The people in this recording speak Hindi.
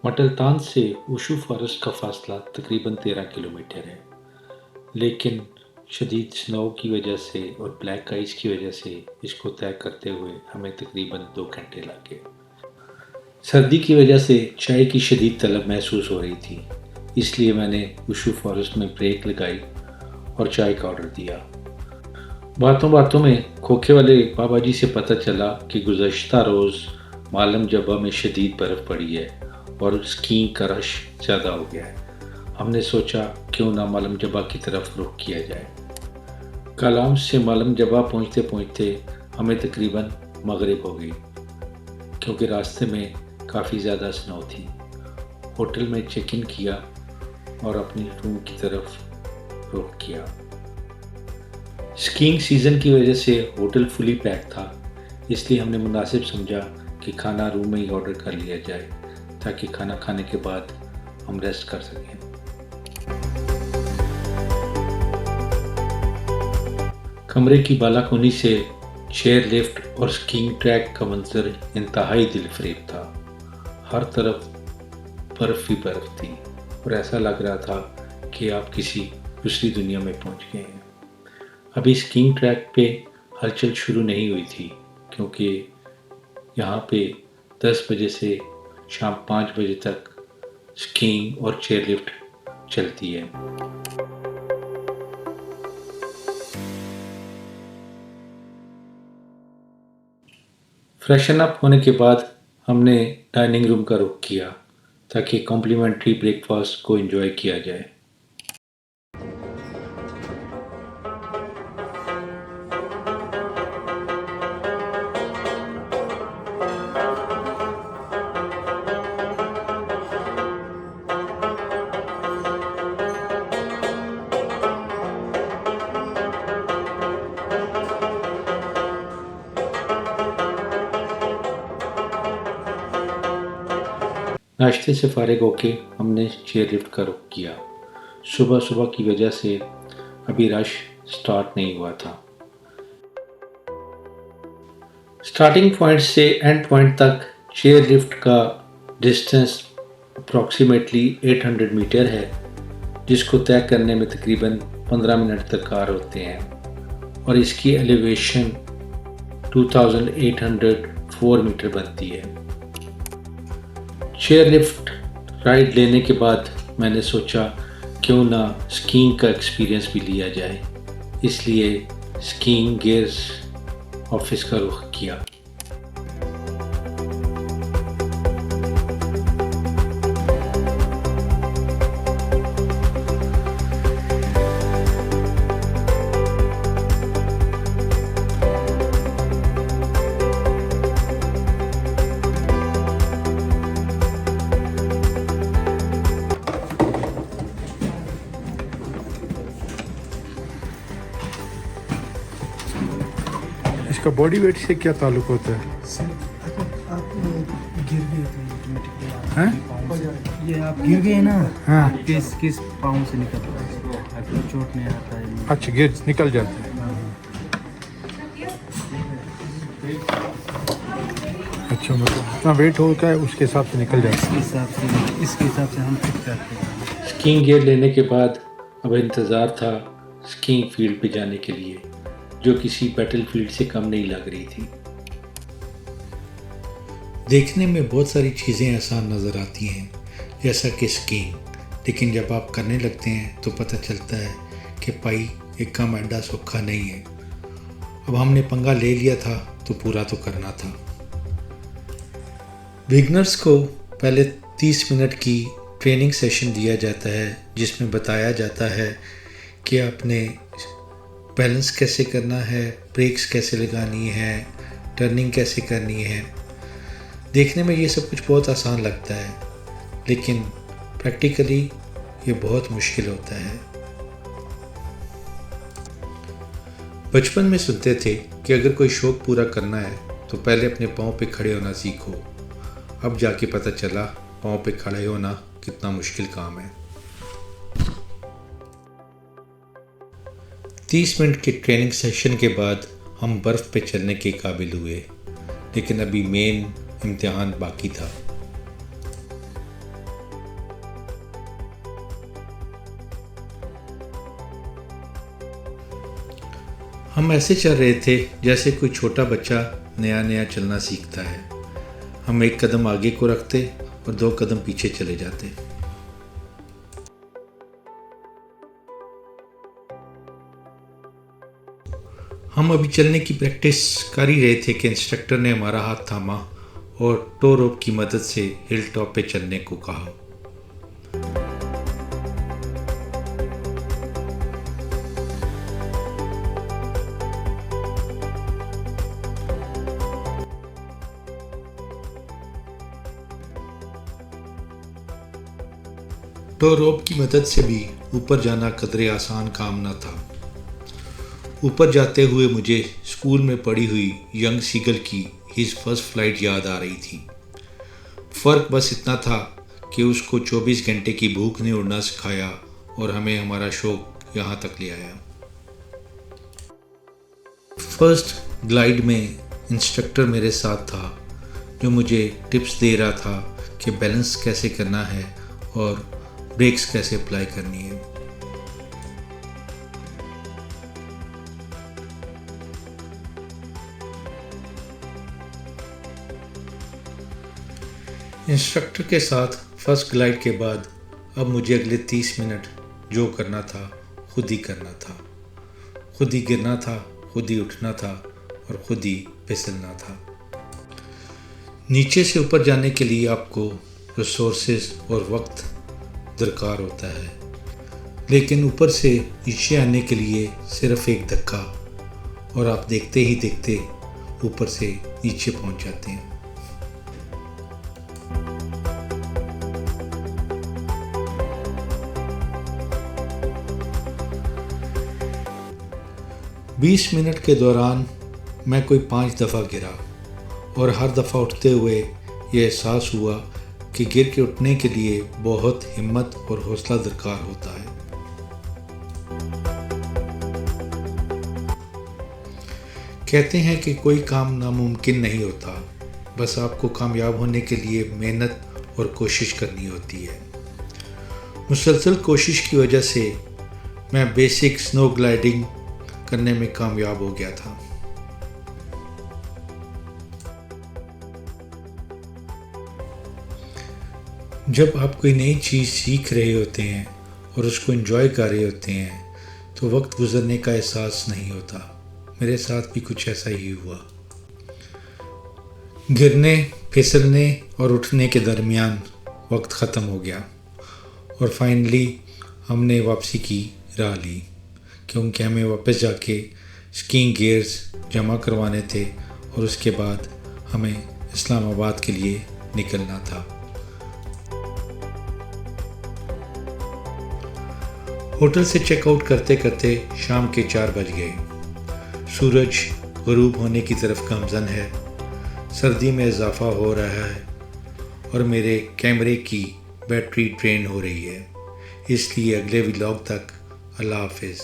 मटलतान से वुशु फॉरेस्ट का फासला तकरीबन 13 किलोमीटर है, लेकिन शदीद स्नो की वजह से और ब्लैक आइस की वजह से इसको तय करते हुए हमें तकरीबन 2 घंटे लगे। सर्दी की वजह से चाय की शदीद तलब महसूस हो रही थी, इसलिए मैंने वुशु फॉरेस्ट में ब्रेक लगाई और चाय का ऑर्डर दिया। बातों बातों में खोखे वाले बाबा जी से पता चला कि गुज़श्ता रोज़ मालम जबा में शदीद बर्फ़ पड़ी है और स्कीइंग का रश ज़्यादा हो गया है। हमने सोचा क्यों ना मालम जबा की तरफ रुख किया जाए। कालाम से मालम जबा पहुँचते पहुँचते हमें तकरीबन मगरिब हो गई, क्योंकि रास्ते में काफ़ी ज़्यादा स्नो थी। होटल में चेक इन किया और अपनी रूम की तरफ रुख किया। स्कीइंग सीज़न की वजह से होटल फुली पैक था, इसलिए हमने मुनासिब समझा कि खाना रूम में ही ऑर्डर कर लिया जाए, ताकि खाना खाने के बाद हम रेस्ट कर सकें। कमरे की बालकनी से चेयर लिफ्ट और स्कीइंग ट्रैक का मंजर इंतहाई दिलफरेब था। हर तरफ बर्फ़ ही बर्फ़ थी और ऐसा लग रहा था कि आप किसी दूसरी दुनिया में पहुंच गए हैं। अभी स्कीइंग ट्रैक पे हलचल शुरू नहीं हुई थी, क्योंकि यहाँ पे 10 बजे से शाम 5 बजे तक स्कीइंग और चेयर लिफ्ट चलती है। फ्रेशन अप होने के बाद हमने डाइनिंग रूम का रुख किया, ताकि कॉम्प्लीमेंट्री ब्रेकफास्ट को एंजॉय किया जाए। नाश्ते से फारिग होके हमने चेयर लिफ्ट का रुख किया। सुबह सुबह की वजह से अभी रश स्टार्ट नहीं हुआ था। स्टार्टिंग पॉइंट से एंड पॉइंट तक चेयर लिफ्ट का डिस्टेंस अप्रॉक्सीमेटली 800 मीटर है, जिसको तय करने में तकरीबन 15 मिनट दरकार होते हैं और इसकी एलिवेशन 2804 मीटर बनती है। चेयर लिफ्ट राइड लेने के बाद मैंने सोचा क्यों ना स्कीइंग का एक्सपीरियंस भी लिया जाए, इसलिए स्कीइंग गियर्स ऑफिस का रुख किया। इसका बॉडी वेट से क्या ताल्लुक होता है? आप गिर गए थे ऑटोमेटिकली हैं? ये आप गिर गए ना। हाँ। किस पाँव से निकल रहा है, आपको चोट नहीं आता है। अच्छा, गिर निकल जाते हैं। हाँ। अच्छा, मतलब जितना वेट होता है उसके हिसाब से निकल जाता है। इसके हिसाब से हम फिट करते हैं। स्कीइंग गियर लेने के बाद अब इंतज़ार था स्कीइंग फील्ड पे जाने के लिए, जो किसी बैटलफील्ड से कम नहीं लग रही थी। देखने में बहुत सारी चीज़ें आसान नज़र आती हैं, जैसा कि स्कीइंग, लेकिन जब आप करने लगते हैं तो पता चलता है कि पाई एक कम अड्डा सूखा नहीं है। अब हमने पंगा ले लिया था तो पूरा तो करना था। बिगनर्स को पहले 30 मिनट की ट्रेनिंग सेशन दिया जाता है, जिसमें बताया जाता है कि आपने बैलेंस कैसे करना है, ब्रेक्स कैसे लगानी है, टर्निंग कैसे करनी है। देखने में ये सब कुछ बहुत आसान लगता है, लेकिन प्रैक्टिकली ये बहुत मुश्किल होता है। बचपन में सुनते थे कि अगर कोई शौक़ पूरा करना है तो पहले अपने पाँव पे खड़े होना सीखो। अब जाके पता चला पाँव पे खड़े होना कितना मुश्किल काम है। 30 मिनट के ट्रेनिंग सेशन के बाद हम बर्फ़ पे चलने के काबिल हुए, लेकिन अभी मेन इम्तिहान बाकी था। हम ऐसे चल रहे थे जैसे कोई छोटा बच्चा नया नया चलना सीखता है। हम एक कदम आगे को रखते और 2 कदम पीछे चले जाते। हम अभी चलने की प्रैक्टिस कर ही रहे थे कि इंस्ट्रक्टर ने हमारा हाथ थामा और टो रोप की मदद से हिल टॉप पे चलने को कहा। टो रोप की मदद से भी ऊपर जाना कदरे आसान काम न था। ऊपर जाते हुए मुझे स्कूल में पढ़ी हुई यंग सीगल की हिज फर्स्ट फ्लाइट याद आ रही थी। फ़र्क बस इतना था कि उसको 24 घंटे की भूख ने उड़ना सिखाया और हमें हमारा शौक यहाँ तक ले आया। फर्स्ट ग्लाइड में इंस्ट्रक्टर मेरे साथ था जो मुझे टिप्स दे रहा था कि बैलेंस कैसे करना है और ब्रेक्स कैसे अप्लाई करनी है। इंस्ट्रक्टर के साथ फर्स्ट ग्लाइड के बाद अब मुझे अगले 30 मिनट जो करना था खुद ही करना था। खुद ही गिरना था, खुद ही उठना था और खुद ही फिसलना था। नीचे से ऊपर जाने के लिए आपको रिसोर्सेज और वक्त दरकार होता है, लेकिन ऊपर से नीचे आने के लिए सिर्फ एक धक्का और आप देखते ही देखते ऊपर से नीचे पहुंच जाते हैं। बीस मिनट के दौरान मैं कोई 5 दफ़ा गिरा और हर दफ़ा उठते हुए ये एहसास हुआ कि गिर के उठने के लिए बहुत हिम्मत और हौसला दरकार होता है। कहते हैं कि कोई काम नामुमकिन नहीं होता, बस आपको कामयाब होने के लिए मेहनत और कोशिश करनी होती है। मुसलसल कोशिश की वजह से मैं बेसिक स्नो ग्लाइडिंग करने में कामयाब हो गया था। जब आप कोई नई चीज़ सीख रहे होते हैं और उसको एंजॉय कर रहे होते हैं तो वक्त गुजरने का एहसास नहीं होता। मेरे साथ भी कुछ ऐसा ही हुआ। गिरने, फिसलने और उठने के दरमियान वक्त ख़त्म हो गया और फाइनली हमने वापसी की राह ली, क्योंकि हमें वापस जाके स्कीइंग गियर्स जमा करवाने थे और उसके बाद हमें इस्लामाबाद के लिए निकलना था। होटल से चेकआउट करते करते शाम के 4 बज गए। सूरज ग़रूब होने की तरफ गामज़न है, सर्दी में इजाफ़ा हो रहा है और मेरे कैमरे की बैटरी ड्रेन हो रही है। इसलिए अगले व्लॉग तक अल्लाह हाफ़िज़।